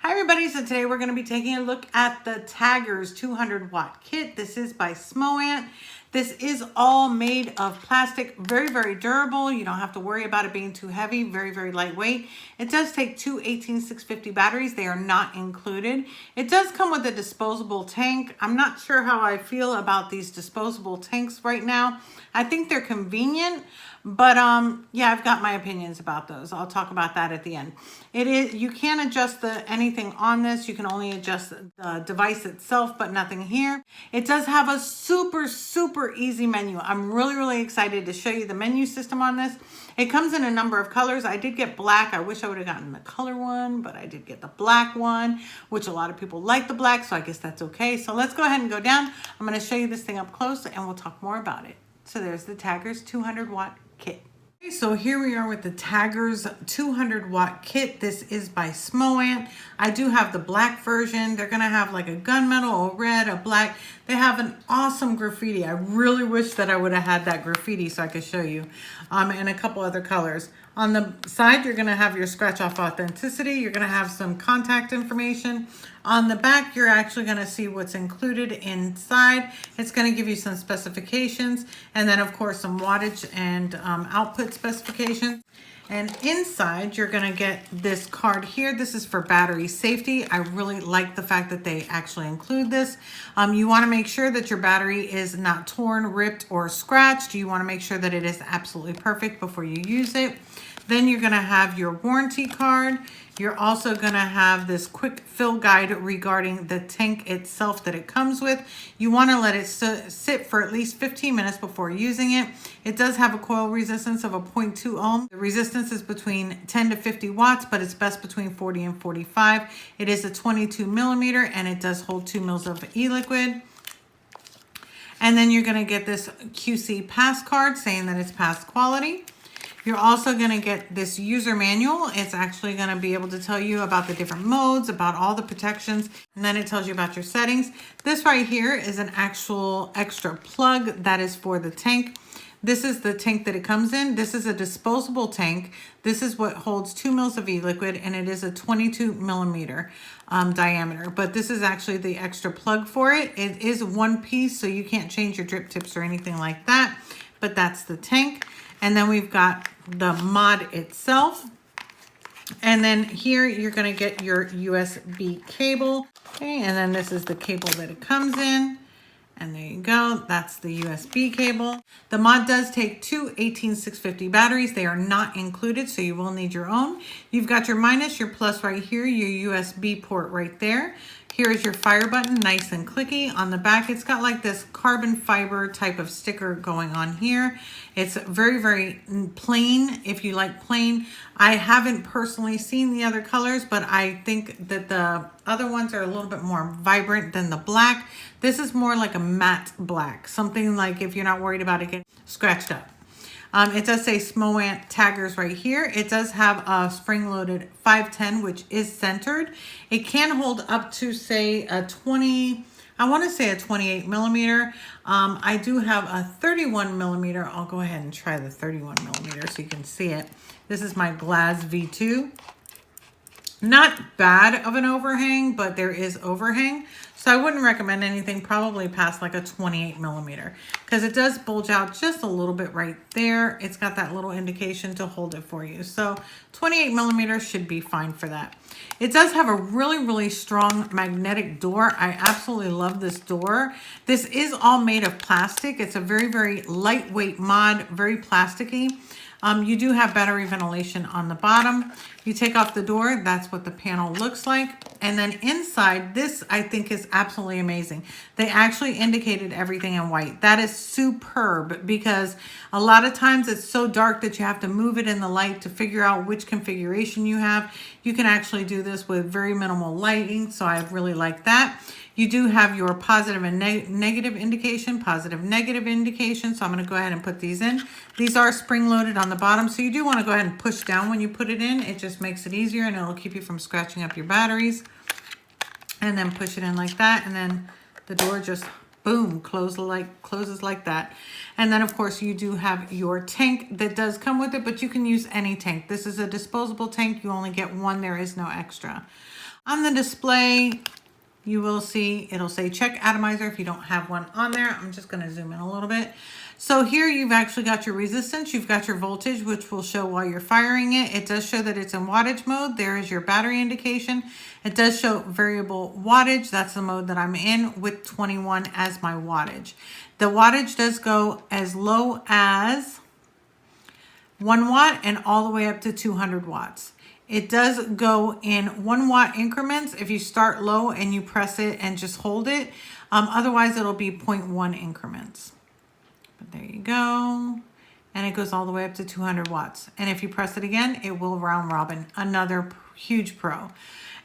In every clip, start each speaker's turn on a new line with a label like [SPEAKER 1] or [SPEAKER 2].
[SPEAKER 1] Hi everybody, so today we're going to be taking a look at the Taggerz 200 watt kit. This is by Smoant. This is all made of plastic, very durable. You don't have to worry about it being too heavy, very lightweight. It does take two 18650 batteries. They are not included. It does come with a disposable tank. I'm not sure how I feel about these disposable tanks right now. I think they're convenient, but yeah, I've got my opinions about those. I'll talk about that at the end. You can adjust anything on this. You can only adjust the device itself, but nothing here. It does have a super easy menu. I'm really excited to show you the menu system on this. It comes in a number of colors. I did get black. I wish I would have gotten the color one, but I did get the black one, which a lot of people like the black, so I guess that's okay. So let's go ahead and go down. I'm going to show you this thing up close and we'll talk more about it. So there's the Taggerz 200 watt kit. Okay, so here we are with the Taggerz 200 watt kit. This is by Smoant. I do have the black version. They're gonna have like a gunmetal, a red, a black. They have an awesome graffiti. I really wish that I would have had that graffiti so I could show you. And a couple other colors. On the side, you're gonna have your scratch off authenticity. You're gonna have some contact information. On the back, you're actually gonna see what's included inside. It's gonna give you some specifications, and then of course some wattage and output specifications. And inside, you're gonna get this card here. This is for battery safety. I really like the fact that they actually include this. You wanna make sure that your battery is not torn, ripped, or scratched. You wanna make sure that it is absolutely perfect before you use it. Then you're gonna have your warranty card. You're also gonna have this quick fill guide regarding the tank itself that it comes with. You wanna let it sit for at least 15 minutes before using it. It does have a coil resistance of a 0.2 ohm. The resistance is between 10 to 50 watts, but it's best between 40 and 45. It is a 22 millimeter and it does hold 2 mils of e-liquid. And then you're gonna get this QC pass card saying that it's pass quality. You're also going to get this user manual. It's actually going to be able to tell you about the different modes, about all the protections, and then it tells you about your settings. This right here is an actual extra plug that is for the tank. This is the tank that it comes in. This is a disposable tank. This is what holds 2 mils of e-liquid, and it is a 22 millimeter diameter. But this is actually the extra plug for it. It is one piece, so you can't change your drip tips or anything like that. But that's the tank. And then we've got the mod itself. And then here you're gonna get your USB cable. Okay, and then this is the cable that it comes in. And there you go, that's the USB cable. The mod does take two 18650 batteries. They are not included, so you will need your own. You've got your minus, your plus right here, your USB port right there. Here is your fire button, nice and clicky. On the back, it's got like this carbon fiber type of sticker going on here. It's very plain, if you like plain. I haven't personally seen the other colors, but I think that the other ones are a little bit more vibrant than the black. This is more like a matte black, something like if you're not worried about it getting scratched up. It does say Smoant Taggerz right here. It does have a spring-loaded 510, which is centered. It can hold up to, say, a 20, I want to say a 28 millimeter. I do have a 31 millimeter. I'll go ahead and try the 31 millimeter so you can see it. This is my Glass V2. Not bad of an overhang, but there is overhang. So I wouldn't recommend anything probably past like a 28 millimeter because it does bulge out just a little bit right there. It's got that little indication to hold it for you. So 28 millimeters should be fine for that. It does have a really strong magnetic door. I absolutely love this door. This is all made of plastic. It's a very lightweight mod, very plasticky. You do have battery ventilation on the bottom. You take off the door, that's what the panel looks like. And then inside, this I think is absolutely amazing. They actually indicated everything in white. That is superb because a lot of times it's so dark that you have to move it in the light to figure out which configuration you have. You can actually do this with very minimal lighting, so I really like that. You do have your positive and negative indication, positive, negative indication. So I'm going to go ahead and put these in. These are spring loaded on the bottom. So you do want to go ahead and push down when you put it in. It just makes it easier and it'll keep you from scratching up your batteries. And then push it in like that. And then the door just, boom, closes like that. And then of course you do have your tank that does come with it, but you can use any tank. This is a disposable tank. You only get one. There is no extra. On the display, you will see, it'll say check atomizer if you don't have one on there. I'm just going to zoom in a little bit. So here you've actually got your resistance, you've got your voltage, which will show while you're firing it. It does show that it's in wattage mode. There is your battery indication. It does show variable wattage. That's the mode that I'm in with 21 as my wattage. The wattage does go as low as 1 watt and all the way up to 200 watts. It does go in 1 watt increments if you start low and you press it and just hold it. Otherwise, it'll be 0.1 increments. But there you go. And it goes all the way up to 200 watts. And if you press it again, it will round robin. Another huge pro.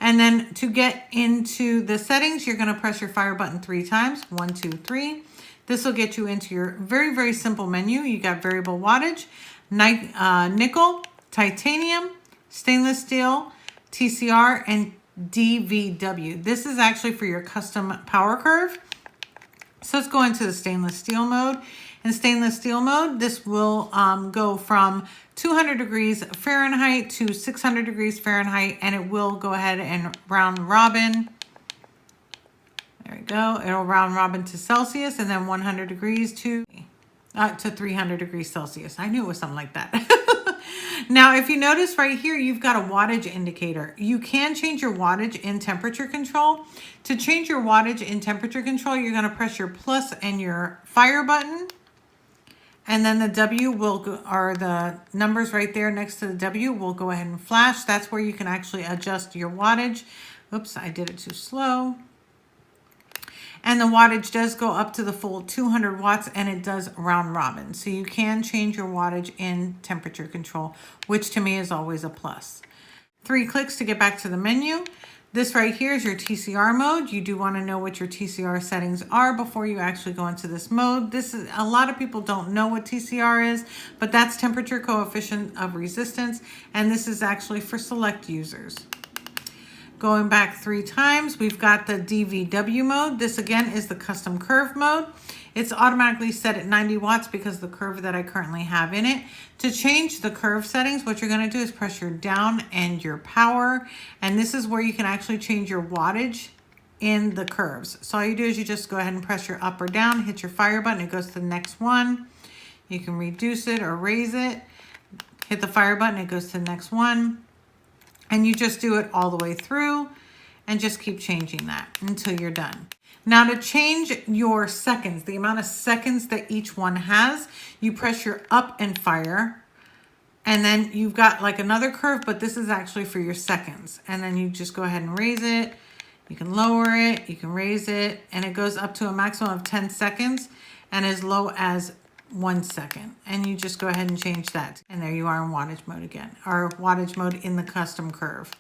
[SPEAKER 1] And then to get into the settings, you're going to press your fire button 3 times. 1, 2, 3. This will get you into your very, very simple menu. You got variable wattage, nickel, titanium, stainless steel, TCR, and Dvw. This is actually for your custom power curve. So let's go into the stainless steel mode. In stainless steel mode, this will go from 200 degrees Fahrenheit to 600 degrees Fahrenheit, and it will go ahead and round robin. There we go. It'll round robin to Celsius, and then 100 degrees to 300 degrees Celsius. I knew it was something like that. Now, if you notice right here, you've got a wattage indicator. You can change your wattage in temperature control. To change your wattage in temperature control, you're going to press your plus and your fire button. And then the W will go, or the numbers right there next to the W will go ahead and flash. That's where you can actually adjust your wattage. Oops, I did it too slow. And the wattage does go up to the full 200 watts, and it does round robin. So you can change your wattage in temperature control, which to me is always a plus. 3 clicks to get back to the menu. This right here is your TCR mode. You do want to know what your TCR settings are before you actually go into this mode. This is, a lot of people don't know what TCR is, but that's temperature coefficient of resistance, and this is actually for select users. Going back 3 times, we've got the Dvw mode. This again is the custom curve mode. It's automatically set at 90 watts because of the curve that I currently have in it. To change the curve settings, what you're going to do is press your down and your power. And this is where you can actually change your wattage in the curves. So all you do is you just go ahead and press your up or down, hit your fire button, it goes to the next one. You can reduce it or raise it. Hit the fire button, it goes to the next one. And you just do it all the way through and just keep changing that until you're done. Now to change your seconds, the amount of seconds that each one has, you press your up and fire, and then you've got like another curve, but this is actually for your seconds. And then you just go ahead and raise it. You can lower it, you can raise it, and it goes up to a maximum of 10 seconds and as low as 1 second. And you just go ahead and change that. And there you are in wattage mode again, or wattage mode in the custom curve.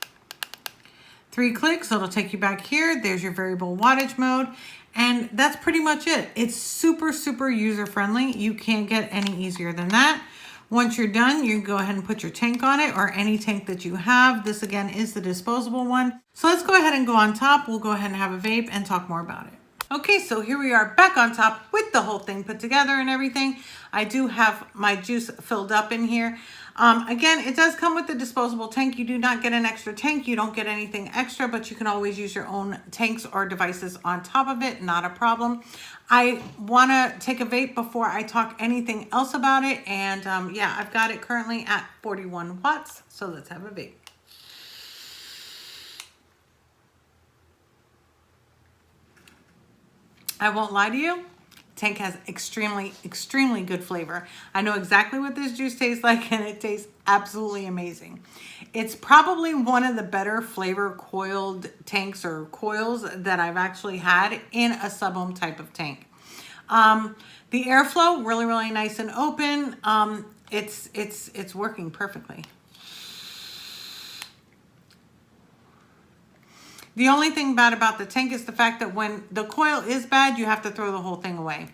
[SPEAKER 1] 3 clicks, it'll take you back here. There's your variable wattage mode. And that's pretty much it. It's super, super user friendly. You can't get any easier than that. Once you're done, you can go ahead and put your tank on it, or any tank that you have. This again is the disposable one. So let's go ahead and go on top. We'll go ahead and have a vape and talk more about it. Okay, so here we are back on top with the whole thing put together and everything. I do have my juice filled up in here. Again, it does come with the disposable tank. You do not get an extra tank. You don't get anything extra, but you can always use your own tanks or devices on top of it. Not a problem. I want to take a vape before I talk anything else about it. And yeah, I've got it currently at 41 watts. So let's have a vape. I won't lie to you, tank has extremely, extremely good flavor. I know exactly what this juice tastes like, and it tastes absolutely amazing. It's probably one of the better flavor coiled tanks or coils that I've actually had in a sub-ohm type of tank. The airflow, really, really nice and open. It's working perfectly. The only thing bad about the tank is the fact that when the coil is bad, you have to throw the whole thing away.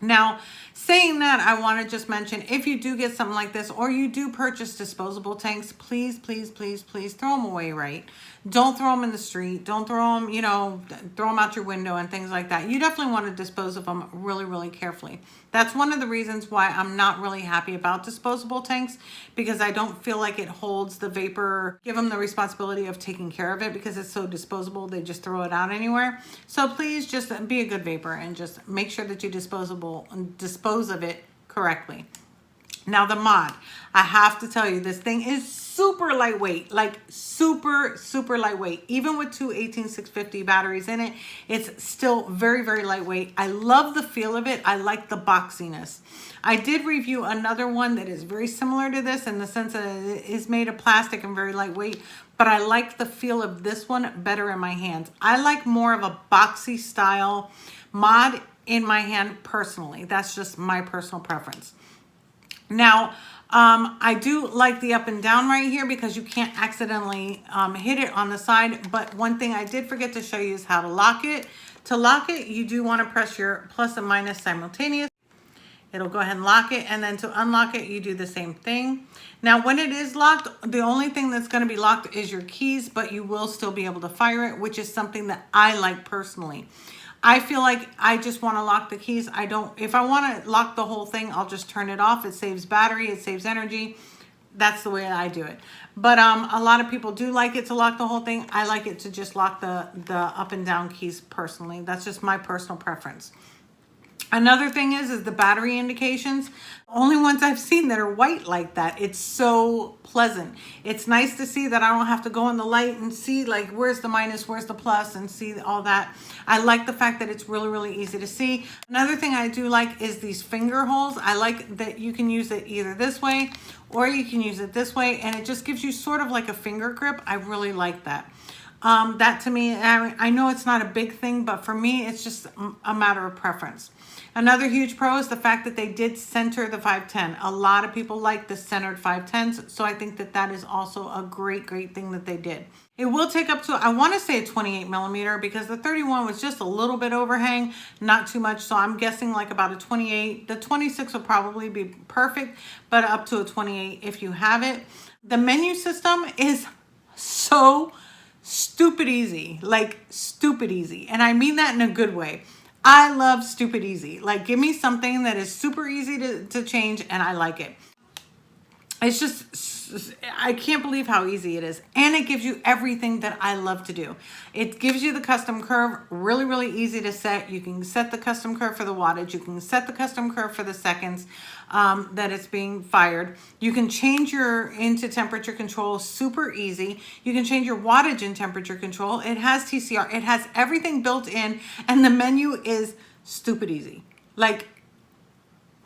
[SPEAKER 1] Now, Saying that, I want to just mention, if you do get something like this, or you do purchase disposable tanks, please, please, please, please throw them away, right? Don't throw them in the street. Don't throw them, you know, throw them out your window and things like that. You definitely want to dispose of them really, really carefully. That's one of the reasons why I'm not really happy about disposable tanks, because I don't feel like it holds the vapor, give them the responsibility of taking care of it, because it's so disposable, they just throw it out anywhere. So please just be a good vapor and just make sure that you dispose of it correctly. Now the mod, I have to tell you, this thing is super lightweight, like super, super lightweight. Even with two 18650 batteries in it, it's still very, very lightweight. I love the feel of it. I like the boxiness. I did review another one that is very similar to this in the sense that it is made of plastic and very lightweight, but I like the feel of this one better in my hands. I like more of a boxy style mod in my hand personally. That's just my personal preference. Now, I do like the up and down right here because you can't accidentally hit it on the side. But one thing I did forget to show you is how to lock it. To lock it, you do want to press your plus and minus simultaneous. It'll go ahead and lock it. And then to unlock it, you do the same thing. Now, when it is locked, the only thing that's going to be locked is your keys, but you will still be able to fire it, which is something that I like personally. I feel like I just want to lock the keys. I don't, if I want to lock the whole thing, I'll just turn it off. It saves battery, it saves energy. That's the way I do it. But a lot of people do like it to lock the whole thing. I like it to just lock the up and down keys personally. That's just my personal preference. Another thing is the battery indications. Only ones I've seen that are white like that. It's so pleasant. It's nice to see that I don't have to go in the light and see like where's the minus, where's the plus, and see all that. I like the fact that it's really, really easy to see. Another thing I do like is these finger holes. I like that you can use it either this way or you can use it this way, and it just gives you sort of like a finger grip. I really like that. That to me, I know it's not a big thing, but for me, it's just a matter of preference. Another huge pro is the fact that they did center the 510. A lot of people like the centered 510s, so I think that that is also a great, great thing that they did. It will take up to, I want to say a 28 millimeter, because the 31 was just a little bit overhang, not too much, so I'm guessing like about a 28. The 26 will probably be perfect, but up to a 28 if you have it. The menu system is so stupid easy, like stupid easy, and I mean that in a good way. I love stupid easy. Like, give me something that is super easy to change, and I like it. It's just, I can't believe how easy it is. And it gives you everything that I love to do. It gives you the custom curve, really, really easy to set. You can set the custom curve for the wattage. You can set the custom curve for the seconds that it's being fired. You can change your into temperature control, super easy. You can change your wattage in temperature control. It has TCR. It has everything built in, and the menu is stupid easy. Like,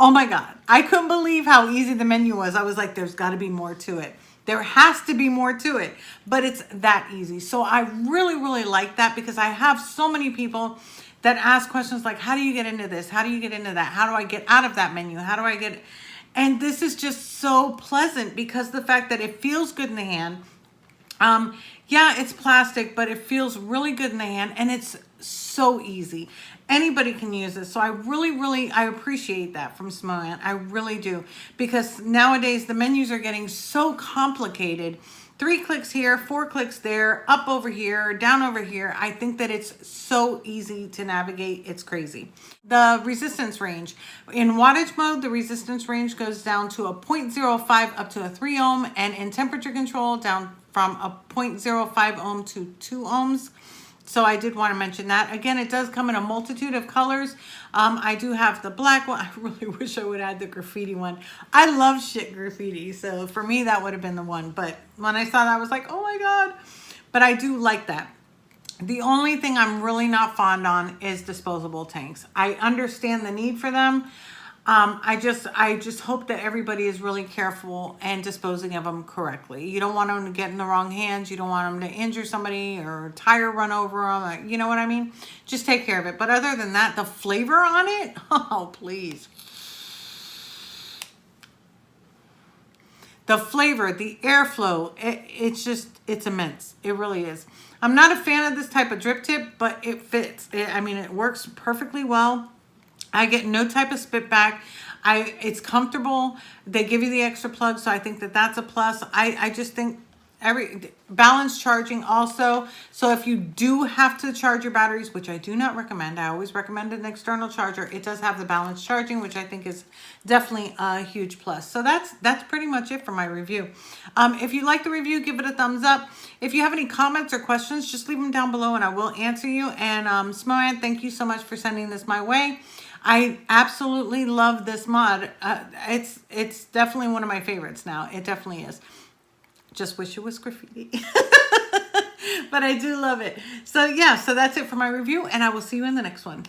[SPEAKER 1] oh my God, I couldn't believe how easy the menu was. I was like, there's got to be more to it. There has to be more to it, but it's that easy. So I really, really like that, because I have so many people that ask questions like, how do you get into this? How do you get into that? How do I get out of that menu? How do I get, and this is just so pleasant, because the fact that it feels good in the hand. Yeah, it's plastic, but it feels really good in the hand, and it's so easy. Anybody can use this. So I really, I appreciate that from Smoant. I really do. Because nowadays the menus are getting so complicated. 3 clicks here, 4 clicks there, up over here, down over here. I think that it's so easy to navigate. It's crazy. The resistance range. In wattage mode, the resistance range goes down to a 0.05 up to a 3 ohm. And in temperature control, down from a 0.05 ohm to 2 ohms. So I did want to mention that. Again, it does come in a multitude of colors. I do have the black one. I really wish I would add the graffiti one. I love shit graffiti. So for me, that would have been the one. But when I saw that, I was like, oh my God. But I do like that. The only thing I'm really not fond on is disposable tanks. I understand the need for them. I just hope that everybody is really careful and disposing of them correctly. You don't want them to get in the wrong hands. You don't want them to injure somebody or a tire run over them. You know what I mean? Just take care of it. But other than that, the flavor on it, oh, please. The flavor, the airflow, it's immense. It really is. I'm not a fan of this type of drip tip, but it fits. It works perfectly well. I get no type of spit back. It's comfortable. They give you the extra plug, so I think that that's a plus. I just think balance charging also. So if you do have to charge your batteries, which I do not recommend, I always recommend an external charger. It does have the balance charging, which I think is definitely a huge plus. So that's pretty much it for my review. If you like the review, give it a thumbs up. If you have any comments or questions, just leave them down below and I will answer you. And Smoant, thank you so much for sending this my way. I absolutely love this mod. It's definitely one of my favorites now. It definitely is. Just wish it was graffiti. But I do love it. So yeah, so that's it for my review, and I will see you in the next one.